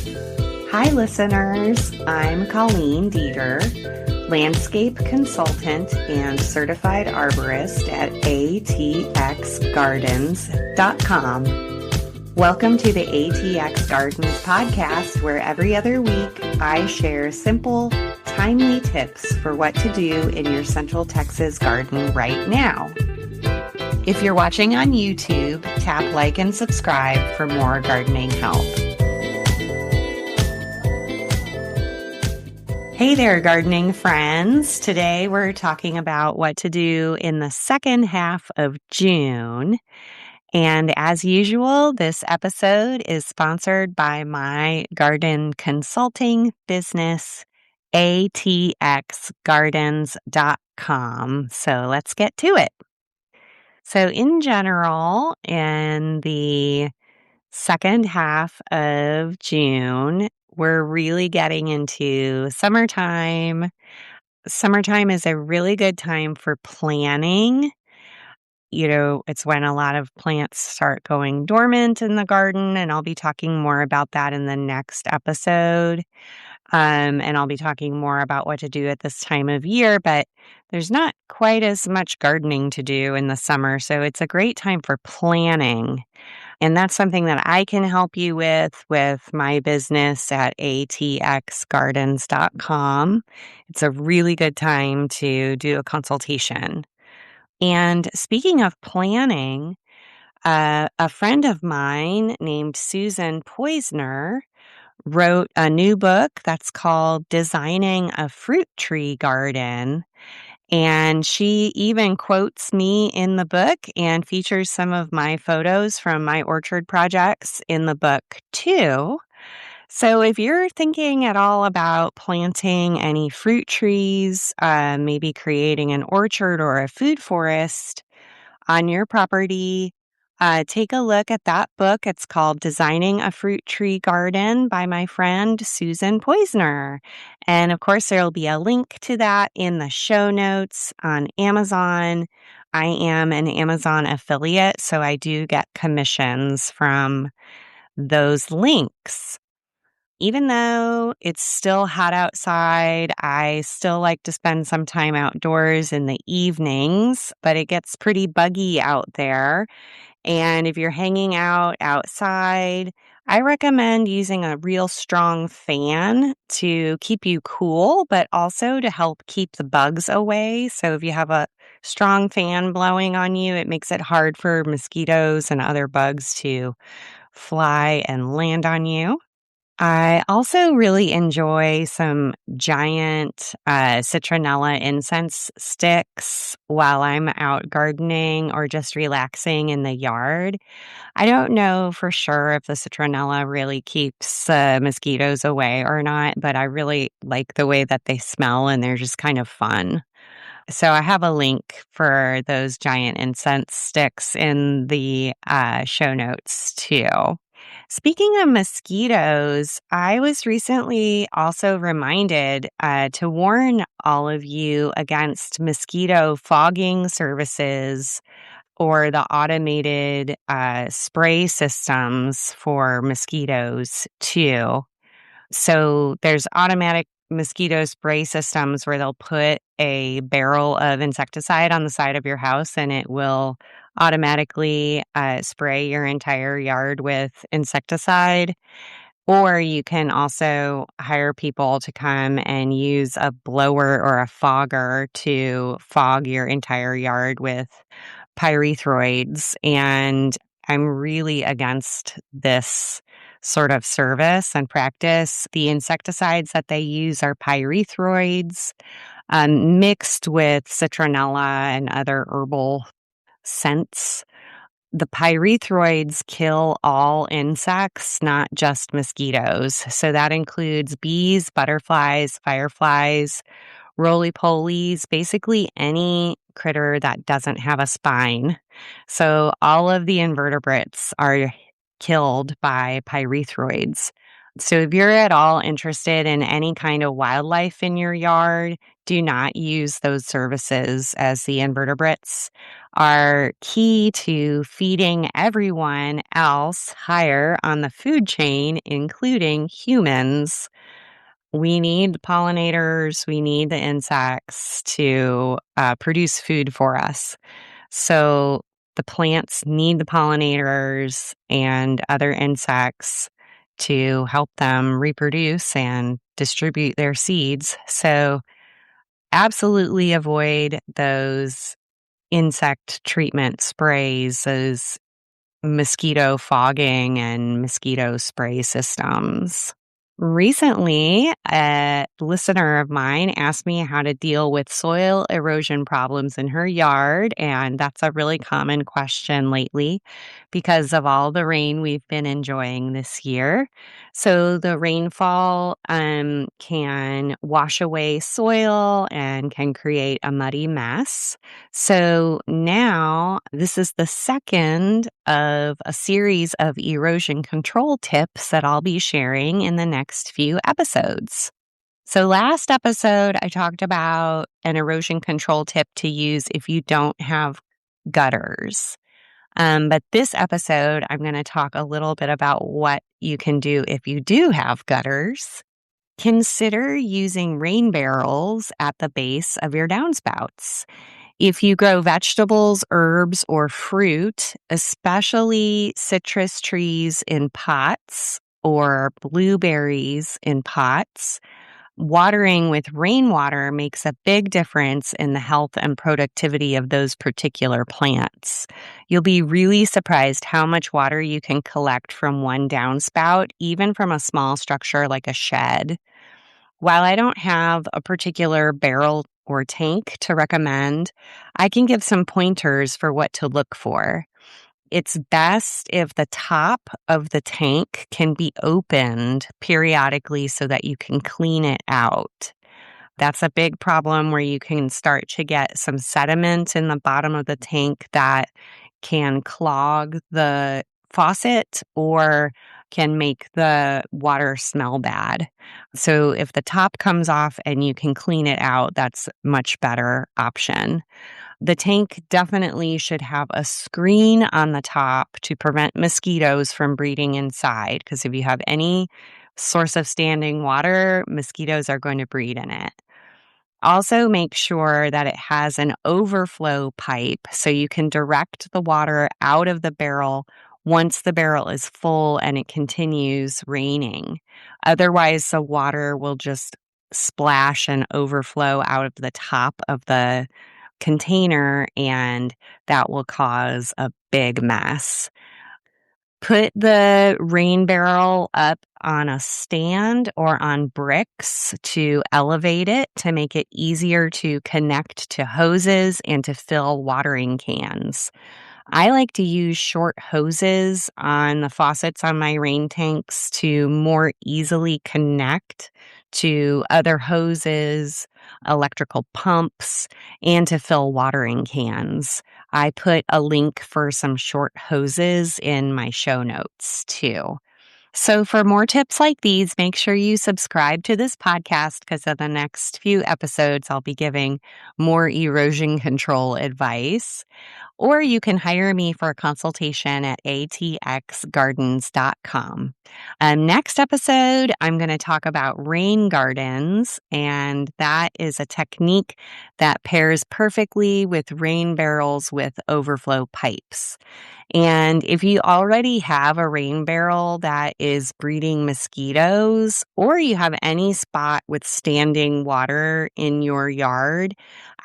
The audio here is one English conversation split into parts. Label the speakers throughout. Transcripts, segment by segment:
Speaker 1: Hi, listeners. I'm Colleen Dieter, landscape consultant and certified arborist at ATXGardens.com. Welcome to the ATX Gardens Podcast, where every other week I share simple, timely tips for what to do in your Central Texas garden right now. If you're watching on YouTube, tap like and subscribe for more gardening help. Hey there, gardening friends. Today we're talking about what to do in the second half of June. And as usual, this episode is sponsored by my garden consulting business, ATXGardens.com. So let's get to it. So in general, in the second half of June, we're really getting into summertime. Summertime is a really good time for planning. You know, it's when a lot of plants start going dormant in the garden, and I'll be talking more about that in the next episode. And I'll be talking more about what to do at this time of year, but there's not quite as much gardening to do in the summer, so it's a great time for planning. And that's something that I can help you with my business at ATXGardens.com. It's a really good time to do a consultation. And speaking of planning, a friend of mine named Susan Poisner wrote a new book that's called Designing a Fruit Tree Garden. And she even quotes me in the book and features some of my photos from my orchard projects in the book too. So if you're thinking at all about planting any fruit trees, maybe creating an orchard or a food forest on your property, take a look at that book. It's called Designing a Fruit Tree Garden by my friend Susan Poisner. And of course, there'll be a link to that in the show notes on Amazon. I am an Amazon affiliate, so I do get commissions from those links. Even though it's still hot outside, I still like to spend some time outdoors in the evenings, but it gets pretty buggy out there. And if you're hanging out outside, I recommend using a real strong fan to keep you cool, but also to help keep the bugs away. So if you have a strong fan blowing on you, it makes it hard for mosquitoes and other bugs to fly and land on you. I also really enjoy some giant citronella incense sticks while I'm out gardening or just relaxing in the yard. I don't know for sure if the citronella really keeps mosquitoes away or not, but I really like the way that they smell and they're just kind of fun. So I have a link for those giant incense sticks in the show notes too. Speaking of mosquitoes, I was recently also reminded to warn all of you against mosquito fogging services or the automated spray systems for mosquitoes too. So there's automatic mosquito spray systems where they'll put a barrel of insecticide on the side of your house and it will automatically spray your entire yard with insecticide. Or you can also hire people to come and use a blower or a fogger to fog your entire yard with pyrethroids. And I'm really against this sort of service and practice. The insecticides that they use are pyrethroids mixed with citronella and other herbal scents. The pyrethroids kill all insects, not just mosquitoes. So that includes bees, butterflies, fireflies, roly-polies, basically any critter that doesn't have a spine. So all of the invertebrates are killed by pyrethroids. So if you're at all interested in any kind of wildlife in your yard, do not use those services, as the invertebrates are key to feeding everyone else higher on the food chain, including humans. We need pollinators, we need the insects to produce food for us. So the plants need the pollinators and other insects to help them reproduce and distribute their seeds. So absolutely avoid those insect treatment sprays, those mosquito fogging and mosquito spray systems. Recently, a listener of mine asked me how to deal with soil erosion problems in her yard, and that's a really common question lately because of all the rain we've been enjoying this year. So, the rainfall can wash away soil and can create a muddy mess. So now this is the second of a series of erosion control tips that I'll be sharing in the next few episodes. So last episode, I talked about an erosion control tip to use if you don't have gutters. But this episode, I'm going to talk a little bit about what you can do if you do have gutters. Consider using rain barrels at the base of your downspouts. If you grow vegetables, herbs, or fruit, especially citrus trees in pots or blueberries in pots, watering with rainwater makes a big difference in the health and productivity of those particular plants. You'll be really surprised how much water you can collect from one downspout, even from a small structure like a shed. While I don't have a particular barrel or tank to recommend, I can give some pointers for what to look for. It's best if the top of the tank can be opened periodically so that you can clean it out. That's a big problem where you can start to get some sediment in the bottom of the tank that can clog the faucet or can make the water smell bad. So if the top comes off and you can clean it out, that's a much better option. The tank definitely should have a screen on the top to prevent mosquitoes from breeding inside, because if you have any source of standing water, mosquitoes are going to breed in it. Also, make sure that it has an overflow pipe so you can direct the water out of the barrel once the barrel is full and it continues raining. Otherwise, the water will just splash and overflow out of the top of the container, and that will cause a big mess. Put the rain barrel up on a stand or on bricks to elevate it to make it easier to connect to hoses and to fill watering cans. I like to use short hoses on the faucets on my rain tanks to more easily connect to other hoses, electrical pumps, and to fill watering cans. I put a link for some short hoses in my show notes too. So, for more tips like these, make sure you subscribe to this podcast because in the next few episodes, I'll be giving more erosion control advice. Or you can hire me for a consultation at ATXGardens.com. Next episode, I'm going to talk about rain gardens, and that is a technique that pairs perfectly with rain barrels with overflow pipes. And if you already have a rain barrel that is breeding mosquitoes, or you have any spot with standing water in your yard,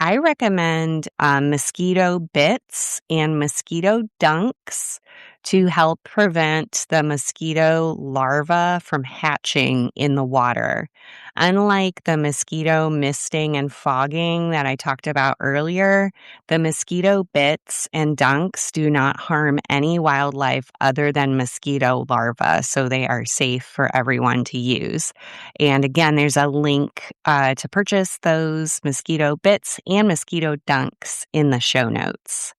Speaker 1: I recommend mosquito bits and mosquito dunks to help prevent the mosquito larvae from hatching in the water. Unlike the mosquito misting and fogging that I talked about earlier, the mosquito bits and dunks do not harm any wildlife other than mosquito larvae, so they are safe for everyone to use. And again, there's a link to purchase those mosquito bits and mosquito dunks in the show notes.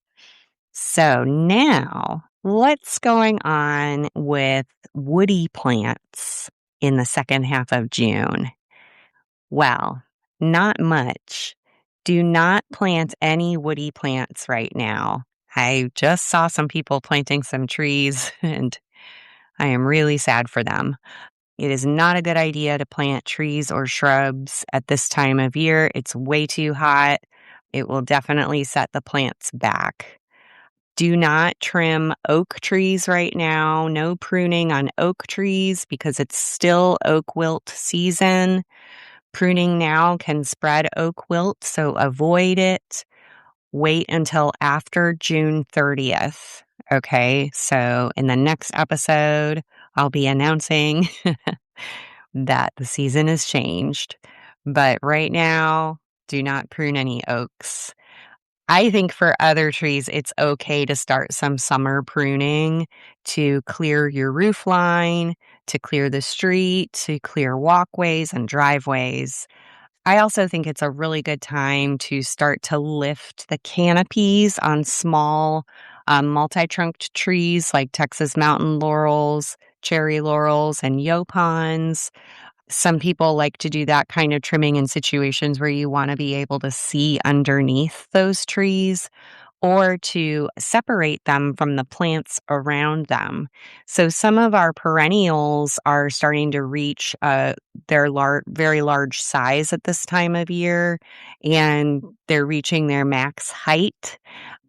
Speaker 1: So now, what's going on with woody plants in the second half of June? Well, Not much. Do not plant any woody plants right now. I just saw some people planting some trees, and I am really sad for them. It is not a good idea to plant trees or shrubs at this time of year. It's way too hot. It will definitely set the plants back. Do not trim oak trees right now. No pruning on oak trees because it's still oak wilt season. Pruning now can spread oak wilt, so avoid it. Wait until after June 30th. Okay, so in the next episode, I'll be announcing that the season has changed. But right now, do not prune any oaks. I think for other trees, it's okay to start some summer pruning to clear your roof line, to clear the street, to clear walkways and driveways. I also think it's a really good time to start to lift the canopies on small multi-trunked trees like Texas mountain laurels, cherry laurels, and yaupons. Some people like to do that kind of trimming in situations where you want to be able to see underneath those trees or to separate them from the plants around them. So some of our perennials are starting to reach their very large size at this time of year, and they're reaching their max height,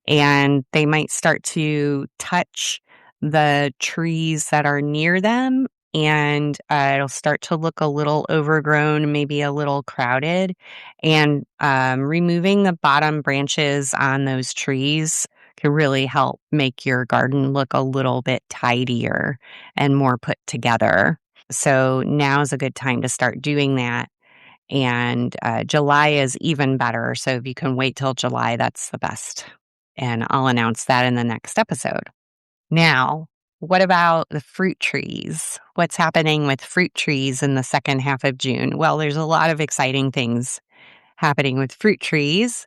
Speaker 1: and they might start to touch the trees that are near them, and it'll start to look a little overgrown, maybe a little crowded. And removing the bottom branches on those trees can really help make your garden look a little bit tidier and more put together. So now is a good time to start doing that. And July is even better. So if you can wait till July, that's the best. And I'll announce that in the next episode. Now, what about the fruit trees? What's happening with fruit trees in the second half of June? Well, there's a lot of exciting things happening with fruit trees,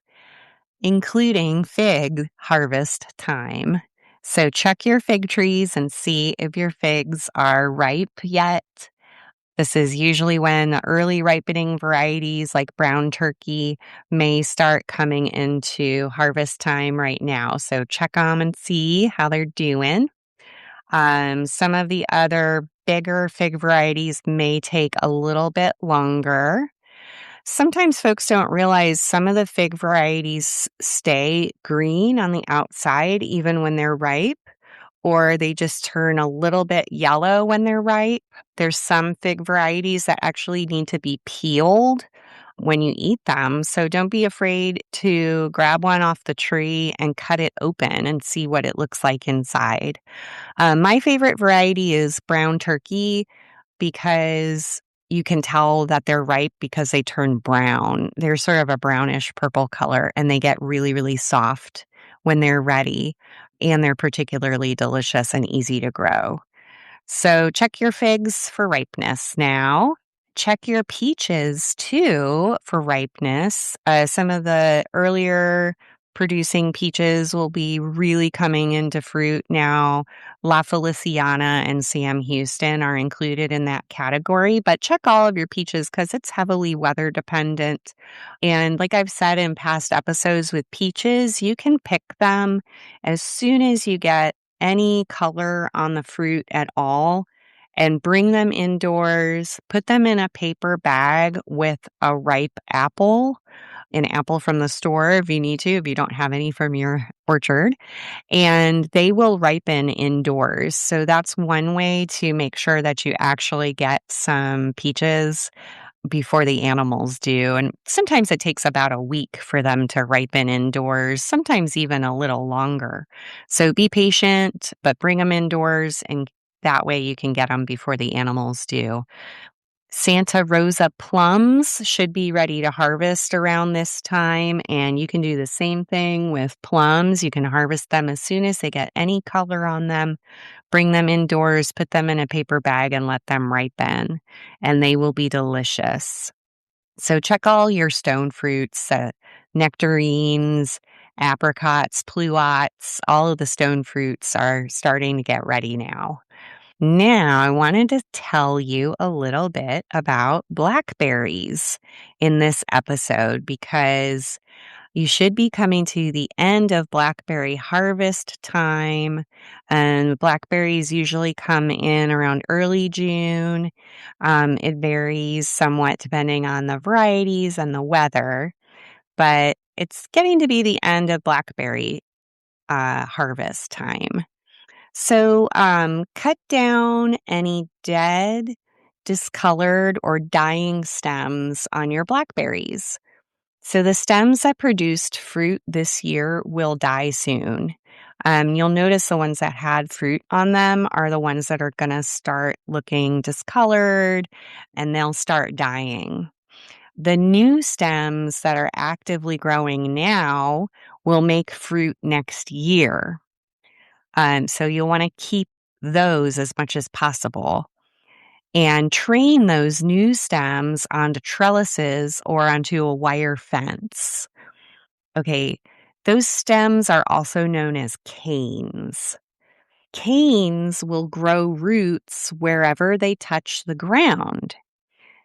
Speaker 1: including fig harvest time. So check your fig trees and see if your figs are ripe yet. This is usually when the early ripening varieties like brown turkey may start coming into harvest time right now. So check them and see how they're doing. Some of the other bigger fig varieties may take a little bit longer. Sometimes folks don't realize some of the fig varieties stay green on the outside even when they're ripe, or they just turn a little bit yellow when they're ripe. There's some fig varieties that actually need to be peeled when you eat them. So don't be afraid to grab one off the tree and cut it open and see what it looks like inside. My favorite variety is brown turkey because you can tell that they're ripe because they turn brown. They're sort of a brownish purple color, and they get really, really soft when they're ready, and they're particularly delicious and easy to grow. So check your figs for ripeness now. Check your peaches too for ripeness. Some of the earlier producing peaches will be really coming into fruit now. La Feliciana and Sam Houston are included in that category, but check all of your peaches because it's heavily weather dependent. And like I've said in past episodes with peaches, you can pick them as soon as you get any color on the fruit at all and bring them indoors, put them in a paper bag with a ripe apple, an apple from the store if you need to, if you don't have any from your orchard, and they will ripen indoors. So that's one way to make sure that you actually get some peaches before the animals do. And sometimes it takes about a week for them to ripen indoors, sometimes even a little longer. So be patient, but bring them indoors, and that way you can get them before the animals do. Santa Rosa plums should be ready to harvest around this time, and you can do the same thing with plums. You can harvest them as soon as they get any color on them. Bring them indoors, put them in a paper bag, and let them ripen, and they will be delicious. So check all your stone fruits, nectarines, apricots, pluots. All of the stone fruits are starting to get ready now. Now, I wanted to tell you a little bit about blackberries in this episode because you should be coming to the end of blackberry harvest time, and blackberries usually come in around early June. It varies somewhat depending on the varieties and the weather, but it's getting to be the end of blackberry harvest time. So, cut down any dead, discolored, or dying stems on your blackberries. So, the stems that produced fruit this year will die soon. You'll notice the ones that had fruit on them are the ones that are going to start looking discolored and they'll start dying. The new stems that are actively growing now will make fruit next year. So you'll want to keep those as much as possible and train those new stems onto trellises or onto a wire fence. Okay, those stems are also known as canes. Canes will grow roots wherever they touch the ground.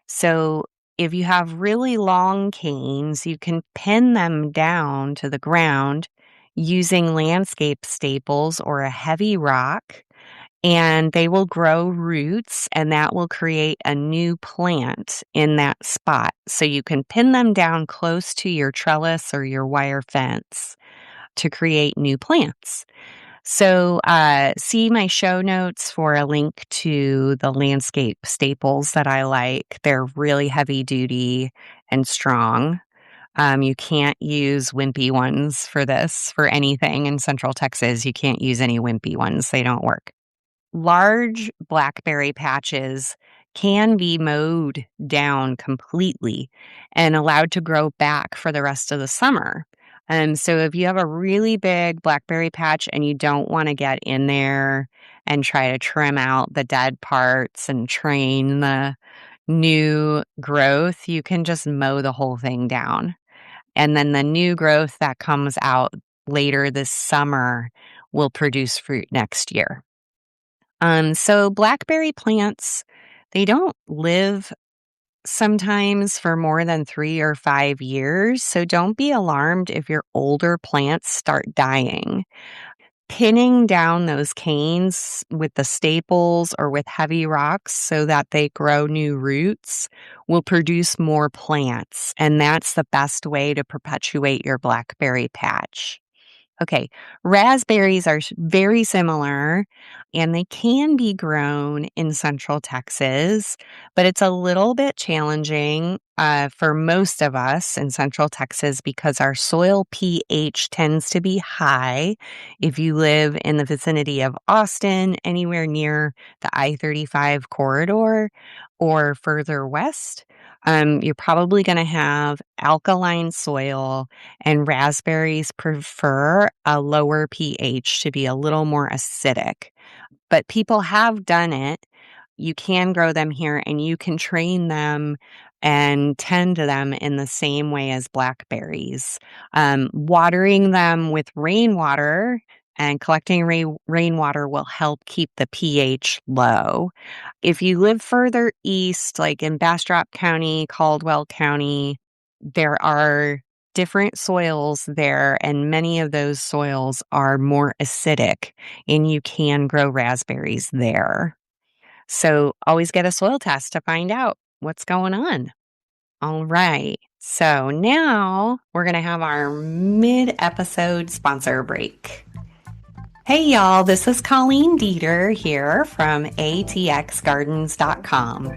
Speaker 1: So if you have really long canes, you can pin them down to the ground using landscape staples or a heavy rock, and they will grow roots, and that will create a new plant in that spot. So you can pin them down close to your trellis or your wire fence to create new plants. So see my show notes for a link to the landscape staples that I like. They're really heavy duty and strong. You can't use wimpy ones for this, for anything in Central Texas. You can't use any wimpy ones. They don't work. Large blackberry patches can be mowed down completely and allowed to grow back for the rest of the summer. So if you have a really big blackberry patch and you don't want to get in there and try to trim out the dead parts and train the new growth, you can just mow the whole thing down. And then the new growth that comes out later this summer will produce fruit next year. So blackberry plants, they don't live sometimes for more than 3 or 5 years, so don't be alarmed if your older plants start dying. Pinning down those canes with the staples or with heavy rocks so that they grow new roots will produce more plants, and that's the best way to perpetuate your blackberry patch. Okay, raspberries are very similar, and they can be grown in Central Texas, but it's a little bit challenging for most of us in Central Texas because our soil pH tends to be high. If you live in the vicinity of Austin, anywhere near the I-35 corridor or further west, you're probably going to have alkaline soil, and raspberries prefer a lower pH to be a little more acidic. But people have done it. You can grow them here, and you can train them and tend to them in the same way as blackberries. Watering them with rainwater and collecting rainwater will help keep the pH low. If you live further east, like in Bastrop County, Caldwell County, there are different soils there, and many of those soils are more acidic, and you can grow raspberries there. So always get a soil test to find out what's going on. All right. So now we're going to have our mid-episode sponsor break. Hey y'all, this is Colleen Dieter here from ATXGardens.com.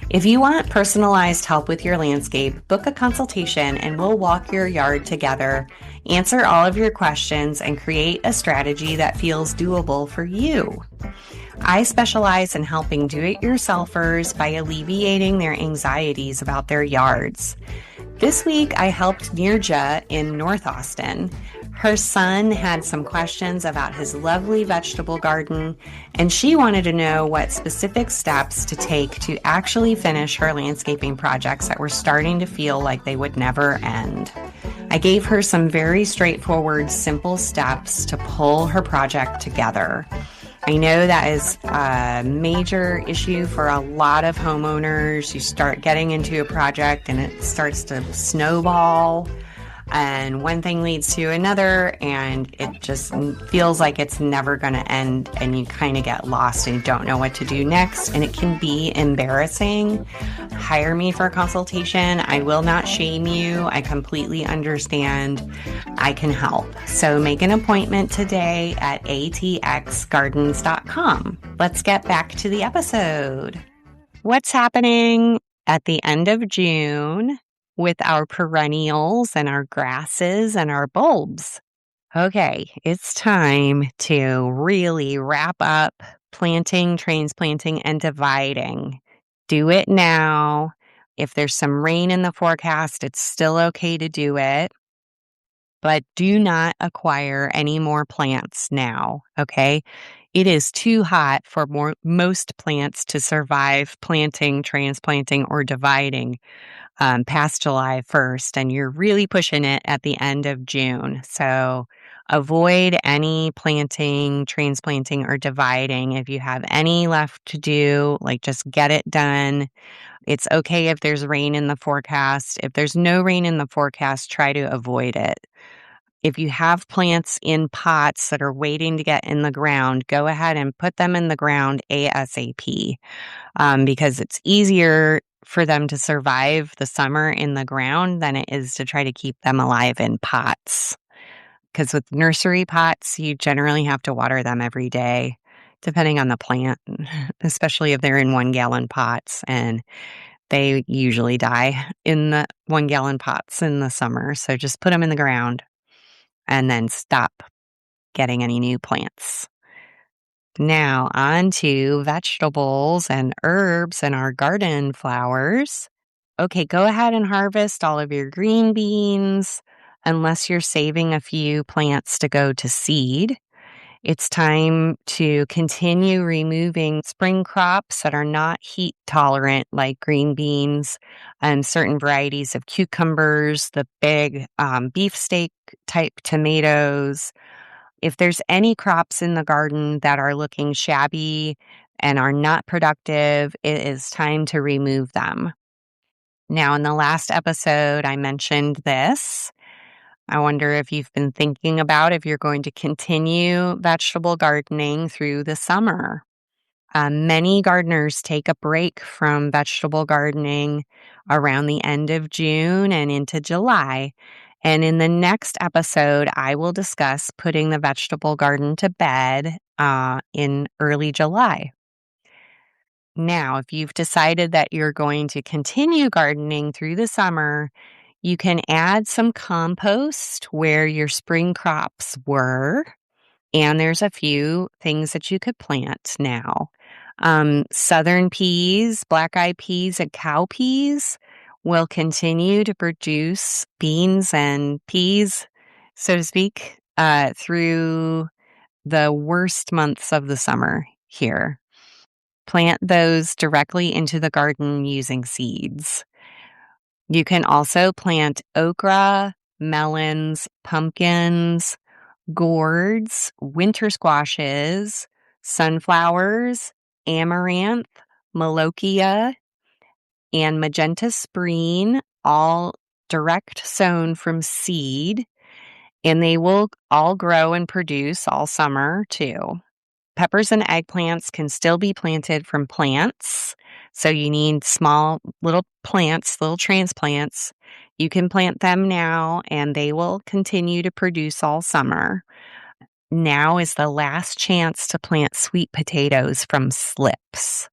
Speaker 1: If you want personalized help with your landscape, book a consultation and we'll walk your yard together, answer all of your questions, and create a strategy that feels doable for you. I specialize in helping do-it-yourselfers by alleviating their anxieties about their yards. This week, I helped Nirja in North Austin. Her son had some questions about his lovely vegetable garden, and she wanted to know what specific steps to take to actually finish her landscaping projects that were starting to feel like they would never end. I gave her some very straightforward, simple steps to pull her project together. I know that is a major issue for a lot of homeowners. You start getting into a project and it starts to snowball, and one thing leads to another, and it just feels like it's never going to end, and you kind of get lost and you don't know what to do next, and it can be embarrassing. Hire me for a consultation. I will not shame you. I completely understand. I can help. So make an appointment today at ATXGardens.com. Let's get back to the episode. What's happening at the end of June with our perennials and our grasses and our bulbs? Okay, it's time to really wrap up planting, transplanting, and dividing. Do it now. If there's some rain in the forecast, it's still okay to do it. But do not acquire any more plants now, okay? It is too hot for most plants to survive planting, transplanting, or dividing past July 1st, and you're really pushing it at the end of June. So avoid any planting, transplanting, or dividing. If you have any left to do, like just get it done. It's okay if there's rain in the forecast. If there's no rain in the forecast, try to avoid it. If you have plants in pots that are waiting to get in the ground, go ahead and put them in the ground ASAP, because it's easier for them to survive the summer in the ground than it is to try to keep them alive in pots. Because with nursery pots, you generally have to water them every day, depending on the plant, especially if they're in 1-gallon pots, and they usually die in the 1-gallon pots in the summer. So just put them in the ground and then stop getting any new plants. Now on to vegetables and herbs and our garden flowers. Okay, go ahead and harvest all of your green beans, unless you're saving a few plants to go to seed. It's time to continue removing spring crops that are not heat tolerant, like green beans and certain varieties of cucumbers, the big beefsteak type tomatoes. If there's any crops in the garden that are looking shabby and are not productive, it is time to remove them. Now, in the last episode, I mentioned this. I wonder if you've been thinking about if you're going to continue vegetable gardening through the summer. Many gardeners take a break from vegetable gardening around the end of June and into July. And in the next episode, I will discuss putting the vegetable garden to bed in early July. Now, if you've decided that you're going to continue gardening through the summer, you can add some compost where your spring crops were, and there's a few things that you could plant now. Southern peas, black-eyed peas, and cowpeas will continue to produce beans and peas, so to speak, through the worst months of the summer here. Plant those directly into the garden using seeds. You can also plant okra, melons, pumpkins, gourds, winter squashes, sunflowers, amaranth, melokia, and magenta spreen, all direct sown from seed, and they will all grow and produce all summer too. Peppers and eggplants can still be planted from plants. So you need small little plants, little transplants. You can plant them now and they will continue to produce all summer. Now is the last chance to plant sweet potatoes from slips.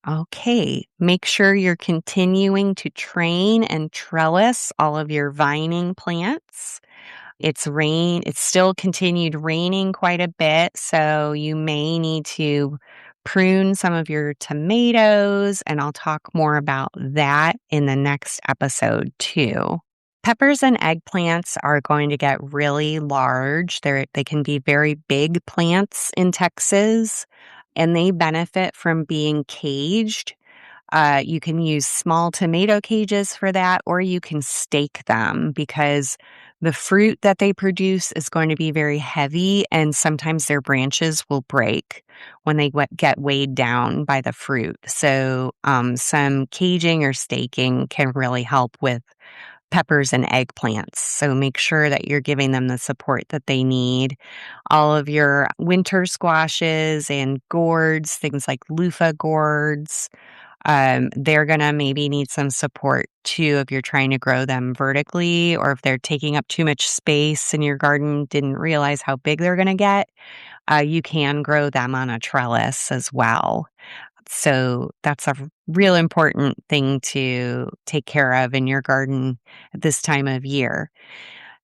Speaker 1: Okay, make sure you're continuing to train and trellis all of your vining plants. It's still continued raining quite a bit, so you may need to prune some of your tomatoes, and I'll talk more about that in the next episode too. Peppers and eggplants are going to get really large. They can be very big plants in Texas, and they benefit from being caged. You can use small tomato cages for that, or you can stake them because The fruit that they produce is going to be very heavy, and sometimes their branches will break when they get weighed down by the fruit. So, some caging or staking can really help with peppers and eggplants. So make sure that you're giving them the support that they need. All of your winter squashes and gourds, things like loofah gourds, they're going to maybe need some support too if you're trying to grow them vertically, or if they're taking up too much space in your garden, didn't realize how big they're going to get. You can grow them on a trellis as well. So that's a real important thing to take care of in your garden at this time of year.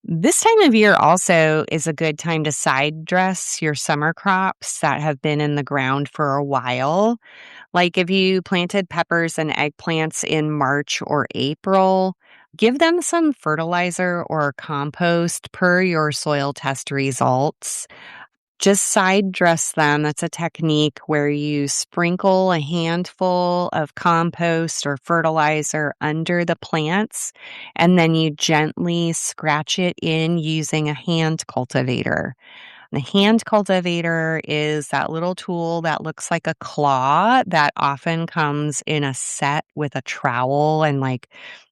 Speaker 1: This time of year also is a good time to side dress your summer crops that have been in the ground for a while. Like if you planted peppers and eggplants in March or April, give them some fertilizer or compost per your soil test results. Just side dress them. That's a technique where you sprinkle a handful of compost or fertilizer under the plants, and then you gently scratch it in using a hand cultivator. The hand cultivator is that little tool that looks like a claw that often comes in a set with a trowel and like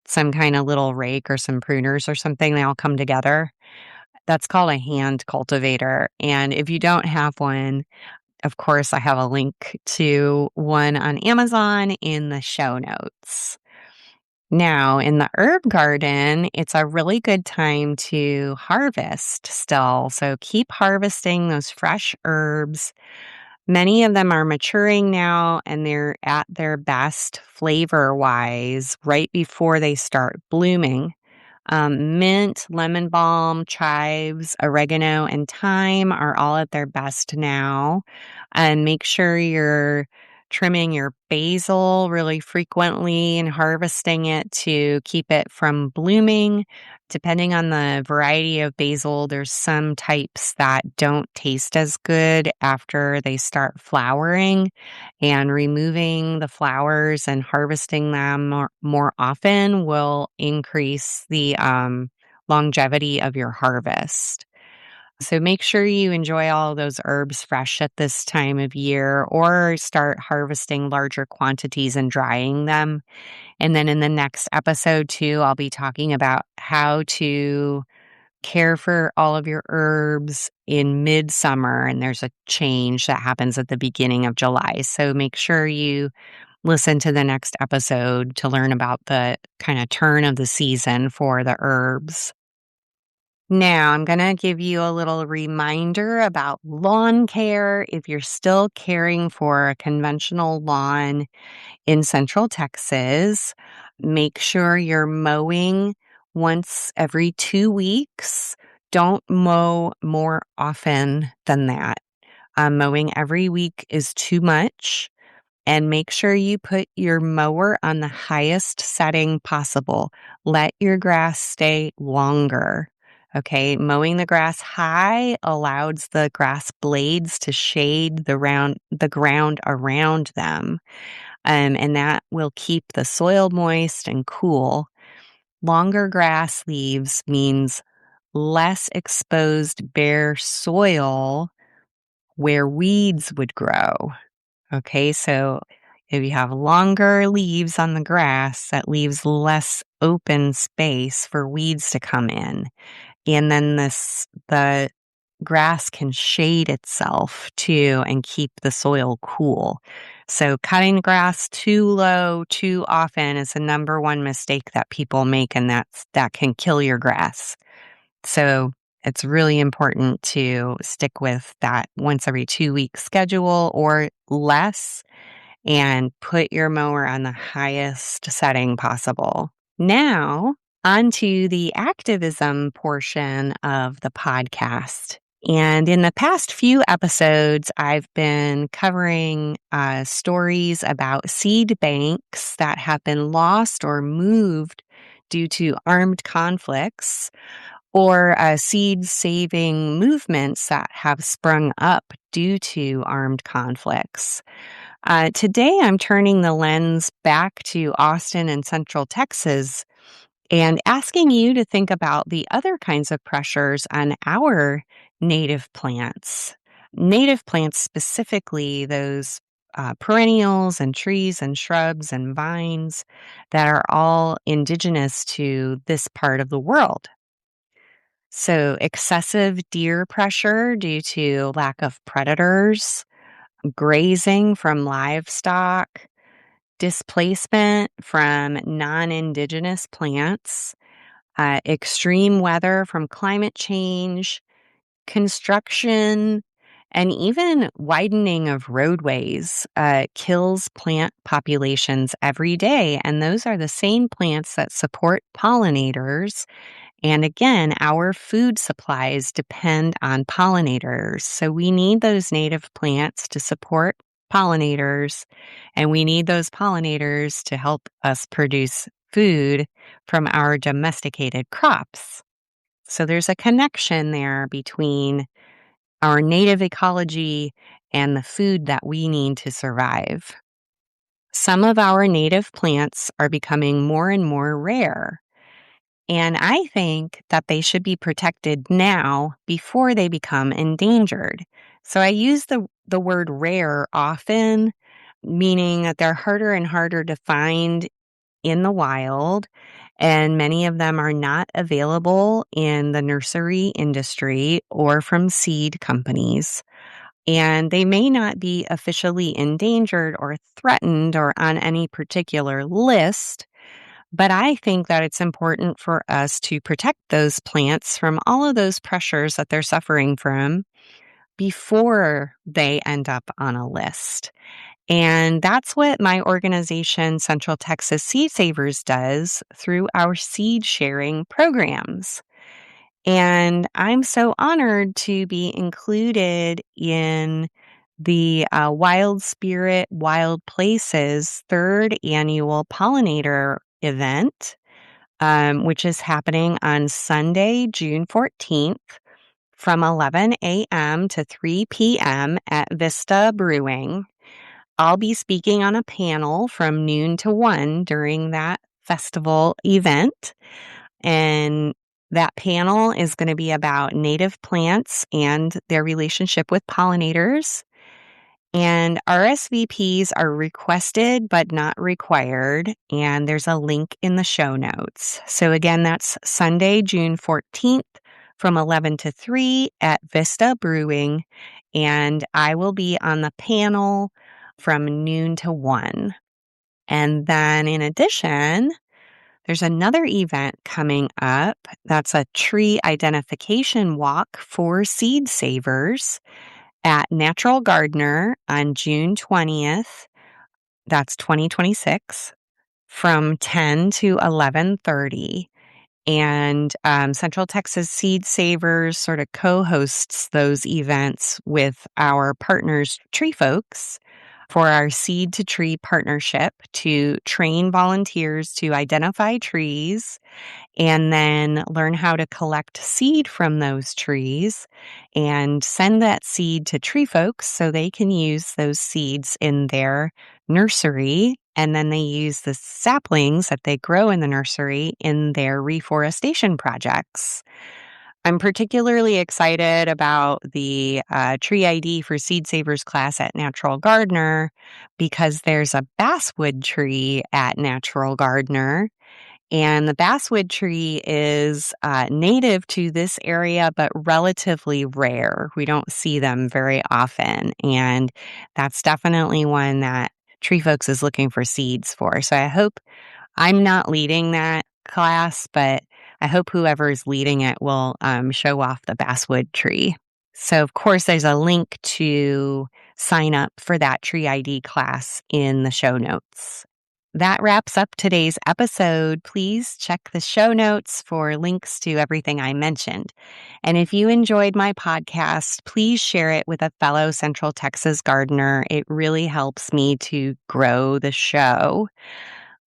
Speaker 1: some kind of little rake or some pruners or something. They all come together. That's called a hand cultivator, and if you don't have one, of course, I have a link to one on Amazon in the show notes. Now, in the herb garden, it's a really good time to harvest still, so keep harvesting those fresh herbs. Many of them are maturing now, and they're at their best flavor-wise right before they start blooming. Mint, lemon balm, chives, oregano, and thyme are all at their best now. And make sure you're trimming your basil really frequently and harvesting it to keep it from blooming. Depending on the variety of basil, there's some types that don't taste as good after they start flowering, and removing the flowers and harvesting them more often will increase the longevity of your harvest. So make sure you enjoy all of those herbs fresh at this time of year, or start harvesting larger quantities and drying them. And then in the next episode too, I'll be talking about how to care for all of your herbs in midsummer, and there's a change that happens at the beginning of July. So make sure you listen to the next episode to learn about the kind of turn of the season for the herbs. Now, I'm going to give you a little reminder about lawn care. If you're still caring for a conventional lawn in Central Texas, make sure you're mowing once every 2 weeks. Don't mow more often than that. Mowing every week is too much. And make sure you put your mower on the highest setting possible. Let your grass stay longer. Okay, mowing the grass high allows the grass blades to shade the ground around them, and that will keep the soil moist and cool. Longer grass leaves means less exposed bare soil where weeds would grow. Okay, so if you have longer leaves on the grass, that leaves less open space for weeds to come in. And then the grass can shade itself too and keep the soil cool. So cutting grass too low too often is the number one mistake that people make, and that can kill your grass. So it's really important to stick with that once every 2 week schedule or less, and put your mower on the highest setting possible. Now, onto the activism portion of the podcast. And in the past few episodes, I've been covering stories about seed banks that have been lost or moved due to armed conflicts, or seed saving movements that have sprung up due to armed conflicts. Today, I'm turning the lens back to Austin and Central Texas and asking you to think about the other kinds of pressures on our native plants. Native plants, specifically those perennials and trees and shrubs and vines that are all indigenous to this part of the world. So, excessive deer pressure due to lack of predators, grazing from livestock, displacement from non indigenous plants, extreme weather from climate change, construction, and even widening of roadways kills plant populations every day. And those are the same plants that support pollinators. And again, our food supplies depend on pollinators. So we need those native plants to support pollinators, and we need those pollinators to help us produce food from our domesticated crops. So there's a connection there between our native ecology and the food that we need to survive. Some of our native plants are becoming more and more rare, and I think that they should be protected now before they become endangered. So I use the word rare often, meaning that they're harder and harder to find in the wild, and many of them are not available in the nursery industry or from seed companies. And they may not be officially endangered or threatened or on any particular list, but I think that it's important for us to protect those plants from all of those pressures that they're suffering from before they end up on a list. And that's what my organization, Central Texas Seed Savers, does through our seed sharing programs. And I'm so honored to be included in the Wild Spirit Wild Places third annual pollinator event, which is happening on Sunday, June 14th from 11 a.m. to 3 p.m. at Vista Brewing. I'll be speaking on a panel from noon to 1 during that festival event. And that panel is going to be about native plants and their relationship with pollinators. And RSVPs are requested but not required. And there's a link in the show notes. So again, that's Sunday, June 14th from 11 to 3 at Vista Brewing. And I will be on the panel from noon to 1. And then in addition, there's another event coming up that's a tree identification walk for seed savers at Natural Gardener on June 20th. That's 2026 from 10 to 11:30. And Central Texas Seed Savers sort of co-hosts those events with our partners, Tree Folks, for our Seed to Tree partnership to train volunteers to identify trees and then learn how to collect seed from those trees and send that seed to Tree Folks so they can use those seeds in their nursery. And then they use the saplings that they grow in the nursery in their reforestation projects. I'm particularly excited about the Tree ID for Seed Savers class at Natural Gardener because there's a basswood tree at Natural Gardener. And the basswood tree is native to this area, but relatively rare. We don't see them very often. And that's definitely one that Tree Folks is looking for seeds for. So I hope I'm not leading that class, but I hope whoever is leading it will show off the basswood tree. So, of course, there's a link to sign up for that Tree ID class in the show notes. That wraps up today's episode. Please check the show notes for links to everything I mentioned. And if you enjoyed my podcast, please share it with a fellow Central Texas gardener. It really helps me to grow the show.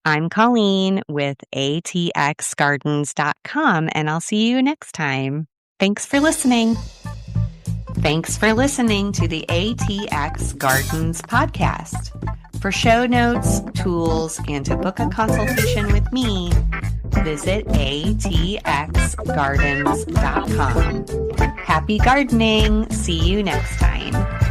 Speaker 1: I'm Colleen with ATXGardens.com, and I'll see you next time. Thanks for listening. Thanks for listening to the ATX Gardens Podcast. For show notes, tools, and to book a consultation with me, visit ATXGardens.com. Happy gardening! See you next time.